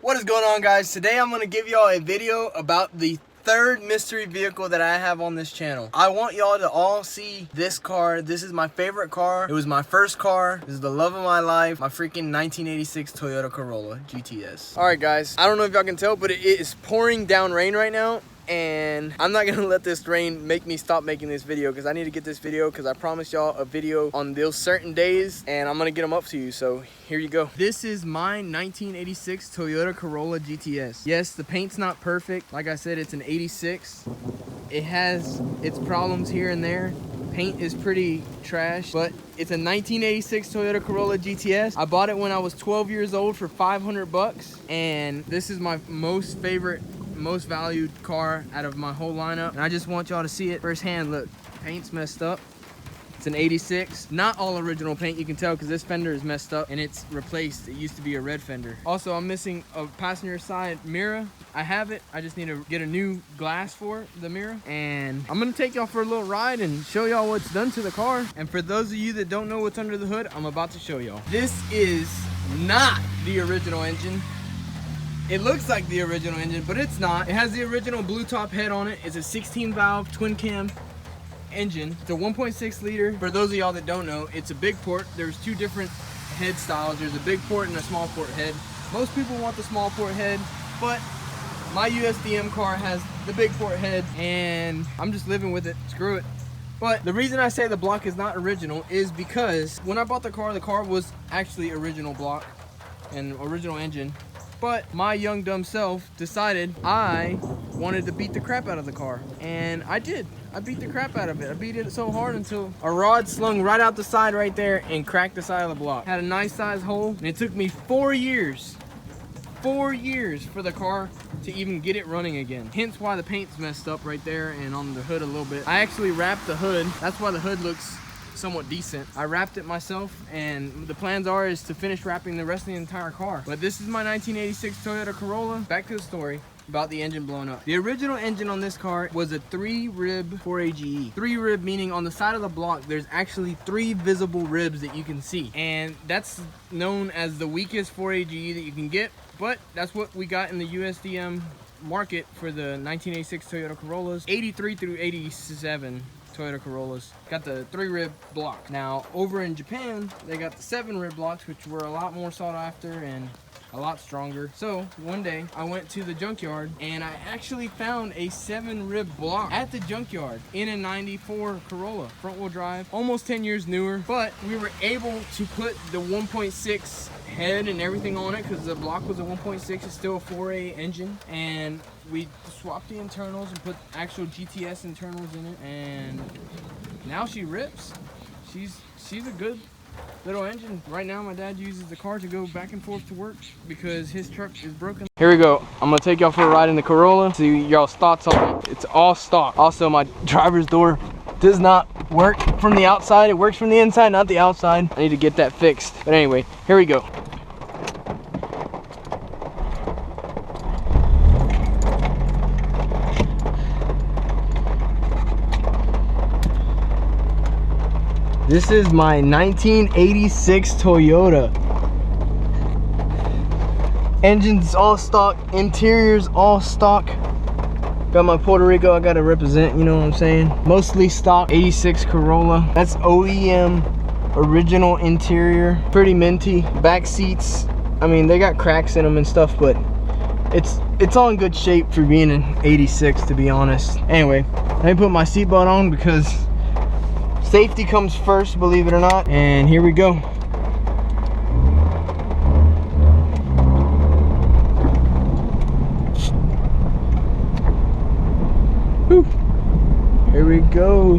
What is going on, guys? Today I'm going to give y'all a video about the third mystery vehicle that I have on this channel. I want y'all to all see this car. This is my favorite car. It was my first car. This is the love of my life. My freaking 1986 Toyota Corolla GTS. Alright guys, I don't know if y'all can tell, but it is pouring down rain right now. And I'm not gonna let this rain make me stop making this video, because I need to get this video, because I promised y'all a video on those certain days and I'm gonna get them up to you. So here you go. This is my 1986 Toyota Corolla GTS. Yes, the paint's not perfect. Like I said, it's an 86. It has its problems here and there. Paint is pretty trash, but it's a 1986 Toyota Corolla GTS. I bought it when I was 12 years old for 500 bucks, and this is my most valued car out of my whole lineup. And I just want y'all to see it firsthand. Look, paint's messed up. It's an 86, not all original paint, you can tell, because this fender is messed up and it's replaced. It used to be a red fender. Also, I'm missing a passenger side mirror. I have it, I just need to get a new glass for the mirror. And I'm gonna take y'all for a little ride and show y'all what's done to the car. And for those of you that don't know what's under the hood, I'm about to show y'all. This is not the original engine. It looks like the original engine, but it's not. It has the original blue top head on it. It's a 16 valve twin cam engine. It's a 1.6 liter. For those of y'all that don't know, it's a big port. There's two different head styles. There's a big port and a small port head. Most people want the small port head, but my USDM car has the big port head and I'm just living with it. Screw it. But the reason I say the block is not original is because when I bought the car was actually original block and original engine. But my young dumb self decided I wanted to beat the crap out of the car. And I did. I beat the crap out of it. I beat it so hard until a rod slung right out the side right there and cracked the side of the block. Had a nice size hole, and it took me 4 years for the car to even get it running again. Hence why the paint's messed up right there and on the hood a little bit. I actually wrapped the hood. That's why the hood looks somewhat decent. I wrapped it myself, and the plans is to finish wrapping the rest of the entire car. But this is my 1986 Toyota Corolla. Back to the story about the engine blowing up. The original engine on this car was a 3-rib 4AGE. 3-rib meaning on the side of the block there's actually 3 visible ribs that you can see, and that's known as the weakest 4AGE that you can get. But that's what we got in the USDM market for the 1986 Toyota Corollas. 83 through 87 Toyota Corollas got the 3-rib block. Now over in Japan they got the 7-rib blocks, which were a lot more sought after and a lot stronger. So one day I went to the junkyard and I actually found a 7-rib block at the junkyard in a 94 Corolla, front wheel drive, almost 10 years newer. But we were able to put the 1.6 head and everything on it, because the block was a 1.6. It's still a 4A engine, and we swapped the internals and put actual GTS internals in it, and now she rips. She's a good little engine. Right now my dad uses the car to go back and forth to work because his truck is broken. Here we go. I'm gonna take y'all for a ride in the Corolla, see y'all's thoughts on it. It's all stock. Also, my driver's door does not work from the outside. It works from the inside, not the outside. I need to get that fixed. But anyway, here we go. This is my 1986 Toyota. Engine's all stock, interior's all stock. Got my Puerto Rico, I gotta represent, you know what I'm saying? Mostly stock, 86 Corolla. That's OEM, original interior. Pretty minty. Back seats, I mean, they got cracks in them and stuff, but it's all in good shape for being an 86, to be honest. Anyway, let me put my seatbelt on because safety comes first, believe it or not. And here we go. Whew. Here we go.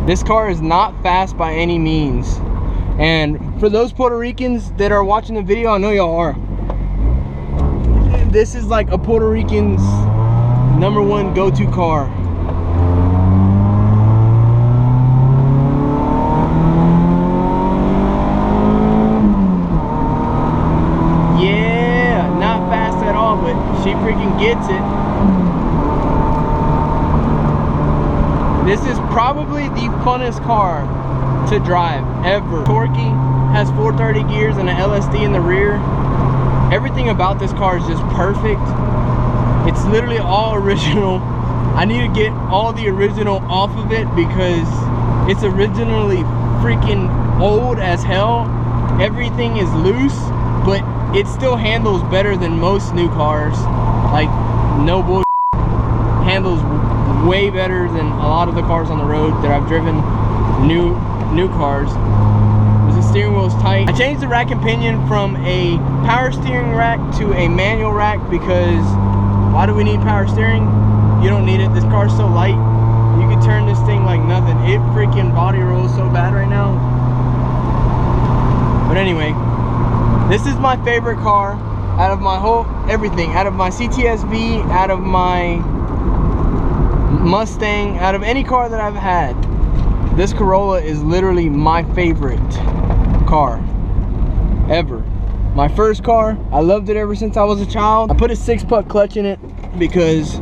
This car is not fast by any means. And for those Puerto Ricans that are watching the video, I know y'all are. This is like a Puerto Rican's #1 go-to car. Yeah, not fast at all, but she freaking gets it. This is probably the funnest car to drive ever. Torquey, has 430 gears and an LSD in the rear. Everything about this car is just perfect. It's literally all original. I need to get all the original off of it because it's originally freaking old as hell. Everything is loose, but it still handles better than most new cars. Like, no bull, handles way better than a lot of the cars on the road that I've driven. New cars. The steering wheel is tight. I changed the rack and pinion from a power steering rack to a manual rack because why do we need power steering? You don't need it. This car's so light. You can turn this thing like nothing. It freaking body rolls so bad right now. But anyway, this is my favorite car out of my whole everything. Out of my CTSV, out of my Mustang, out of any car that I've had. This Corolla is literally my favorite car ever. My first car, I loved it ever since I was a child. I put a 6-puck clutch in it because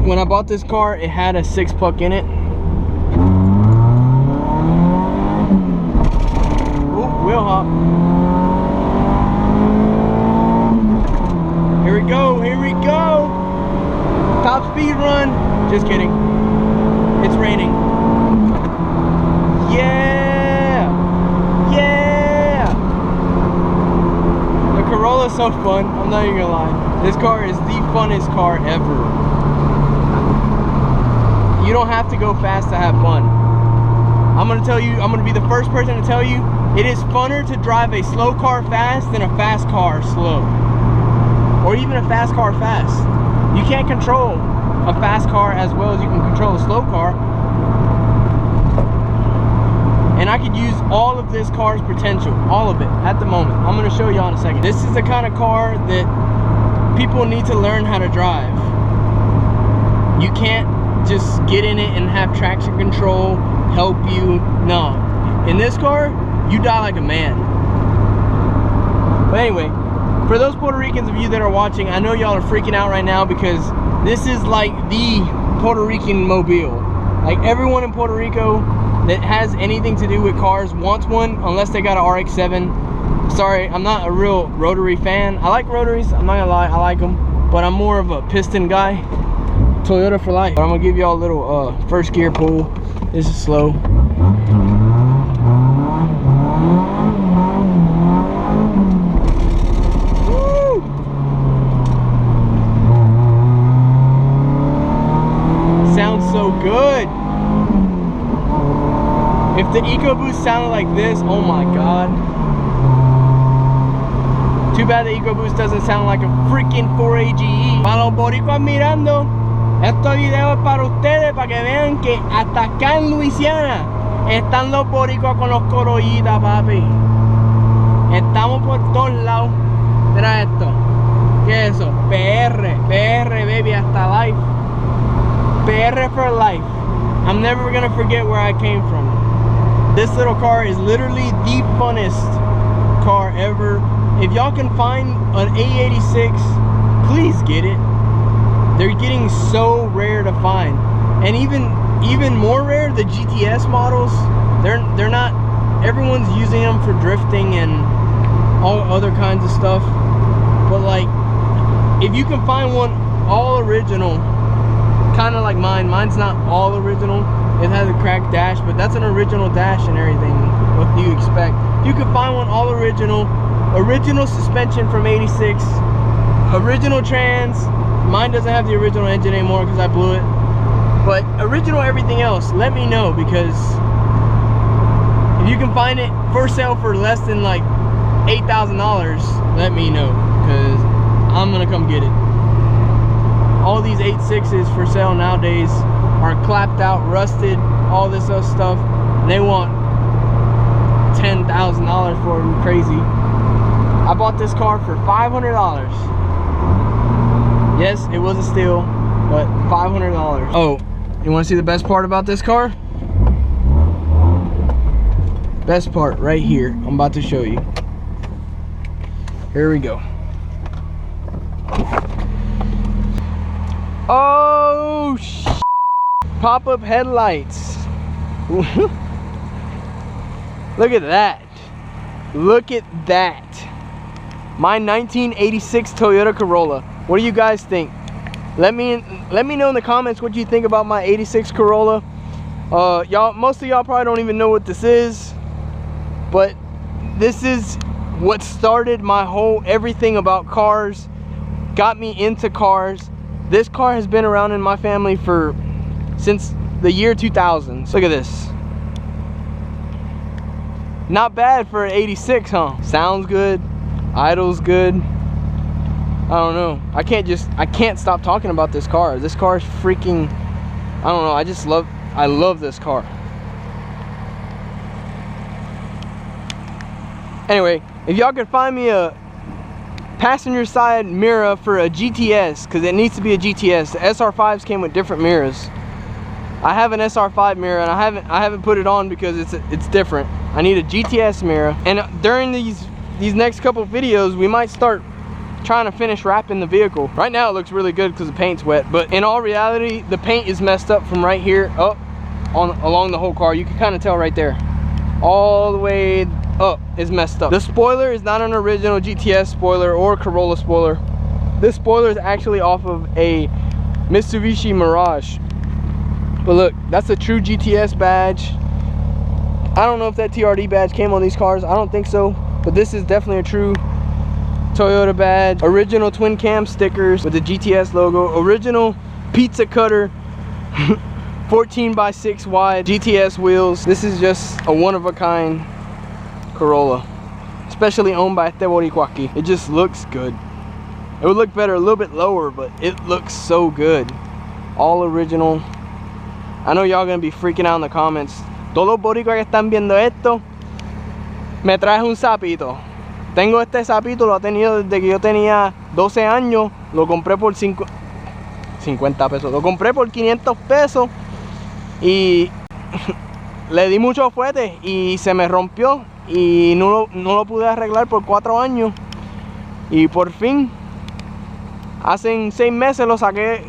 when I bought this car, it had a 6-puck in it. Ooh, wheel hop. Here we go, here we go. Top speed run. Just kidding. It's raining. Yeah! Yeah! The Corolla's so fun, I'm not even gonna lie. This car is the funnest car ever. You don't have to go fast to have fun. I'm gonna tell you, I'm gonna be the first person to tell you, it is funner to drive a slow car fast than a fast car slow. Or even a fast car fast. You can't control a fast car as well as you can control a slow car. And I could use all of this car's potential, all of it, at the moment. I'm gonna show y'all in a second. This is the kind of car that people need to learn how to drive. You can't just get in it and have traction control help you. No, in this car, you die like a man. But anyway, for those Puerto Ricans of you that are watching, I know y'all are freaking out right now because this is like the Puerto Rican mobile. Like everyone in Puerto Rico that has anything to do with cars wants one, unless they got an RX-7. Sorry, I'm not a real rotary fan. I like rotaries, I'm not gonna lie, I like them. But I'm more of a piston guy. Toyota for life. But I'm gonna give y'all a little first gear pull. This is slow. Sounds so good. If the EcoBoost sounded like this, oh my god. Too bad the EcoBoost doesn't sound like a freaking 4AGE. Para los boricuas mirando, este video es para ustedes, para que vean que hasta acá en Luisiana están los boricuas con los corollitas, papi. Estamos por todos lados. Mira esto. ¿Qué es eso? PR, baby, hasta life. PR for life. I'm never gonna forget where I came from. This little car is literally the funnest car ever. If y'all can find an A86, please get it. They're getting so rare to find. And even more rare, the GTS models, they're not, everyone's using them for drifting and all other kinds of stuff. But like, if you can find one all original, kind of like mine's not all original. It has a cracked dash, but that's an original dash and everything. What do you expect? If you can find one all original suspension from 86, original trans. Mine doesn't have the original engine anymore because I blew it. But original everything else, let me know, because if you can find it for sale for less than like $8,000, let me know, because I'm gonna come get it. All these 86s for sale nowadays are clapped out, rusted, all this other stuff. And they want $10,000 for them, crazy. I bought this car for $500. Yes, it was a steal, but $500. Oh, you want to see the best part about this car? Best part right here. I'm about to show you. Here we go. Oh, pop-up headlights. Look at that. Look at that. My 1986 Toyota Corolla. What do you guys think? Let me know in the comments what you think about my 86 Corolla. Most of y'all probably don't even know what this is, but this is what started my whole everything about cars, got me into cars. This car has been around in my family since the year 2000. Look at this. Not bad for an 86, huh? Sounds good, idles good. I don't know. I can't stop talking about this car. This car is freaking, I don't know, I love this car. Anyway, if y'all could find me a passenger side mirror for a GTS, because it needs to be a GTS. The SR5s came with different mirrors. I have an SR5 mirror and I haven't put it on because it's different. I need a GTS mirror. And during these next couple videos, we might start trying to finish wrapping the vehicle. Right now it looks really good because the paint's wet, but in all reality, the paint is messed up from right here up along the whole car. You can kind of tell right there. All the way up is messed up. The spoiler is not an original GTS spoiler or Corolla spoiler. This spoiler is actually off of a Mitsubishi Mirage. But look, that's a true GTS badge. I don't know if that TRD badge came on these cars. I don't think so. But this is definitely a true Toyota badge. Original twin cam stickers with the GTS logo. Original pizza cutter 14x6 wide GTS wheels. This is just a one-of-a-kind Corolla. Especially owned by Teborikwaki. It just looks good. It would look better a little bit lower, but it looks so good. All original. I know y'all gonna be freaking out in the comments. Todos los boricuas que están viendo esto, me traje un sapito. Tengo este sapito, lo he tenido desde que yo tenía 12 años. Lo compré por 50 pesos. Lo compré por 500 pesos y le di mucho fuete y se me rompió y no lo pude arreglar por 4 años. Y por fin, hace 6 meses lo saqué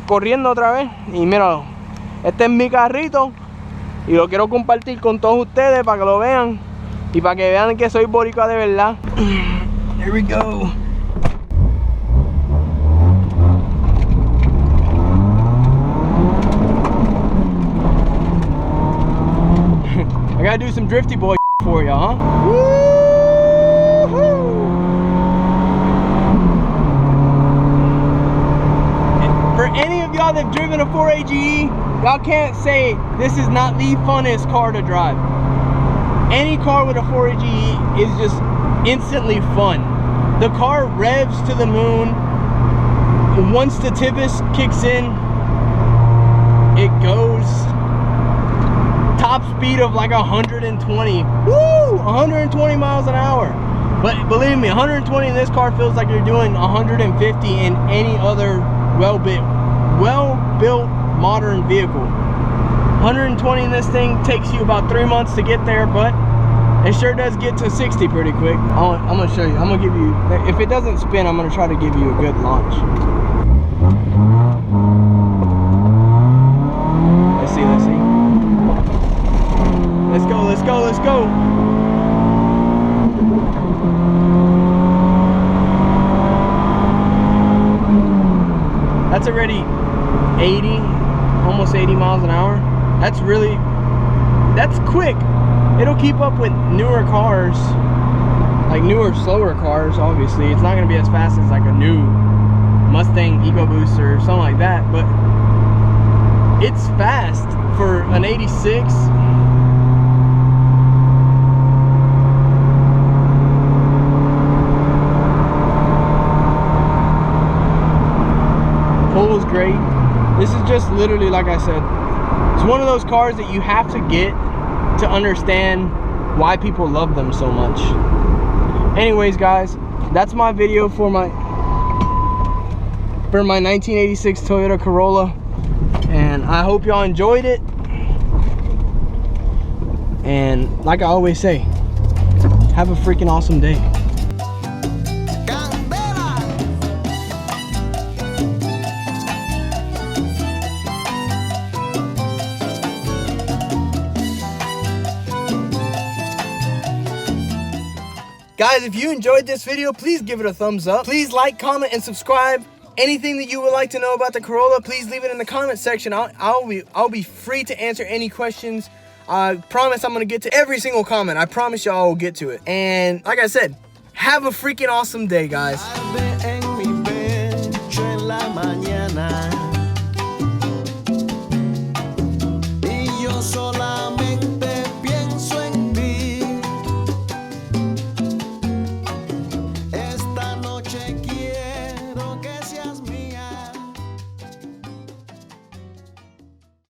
corriendo otra vez. Y míralo, este es mi carrito y lo quiero compartir con todos ustedes para que lo vean y para que vean que soy boricua de verdad. Here we go. I gotta do some drifty boy for you, huh? For any of y'all that've driven a 4AGE, y'all can't say this is not the funnest car to drive. Any car with a 4AGE is just instantly fun. The car revs to the moon. Once the Tibus kicks in, it goes top speed of like 120. Woo! 120 miles an hour. But believe me, 120 in this car feels like you're doing 150 in any other well-built modern vehicle. 120 in this thing takes you about 3 months to get there, but it sure does get to 60 pretty quick. I'm gonna show you. I'm gonna give you, if it doesn't spin, I'm gonna try to give you a good launch. Let's see. Let's go. That's already 80, almost 80 miles an hour. That's quick. It'll keep up with newer cars, like newer, slower cars, obviously. It's not gonna be as fast as like a new Mustang EcoBoost or something like that, but it's fast for an 86. Pull is great. This is just literally, like I said, it's one of those cars that you have to get to understand why people love them so much. Anyways, guys, that's my video for my 1986 Toyota Corolla, and I hope y'all enjoyed it. And like I always say, have a freaking awesome day. Guys, if you enjoyed this video, please give it a thumbs up. Please like, comment, and subscribe. Anything that you would like to know about the Corolla, please leave it in the comment section. I'll be free to answer any questions. I promise I'm gonna get to every single comment. I promise y'all I will get to it. And like I said, have a freaking awesome day, guys.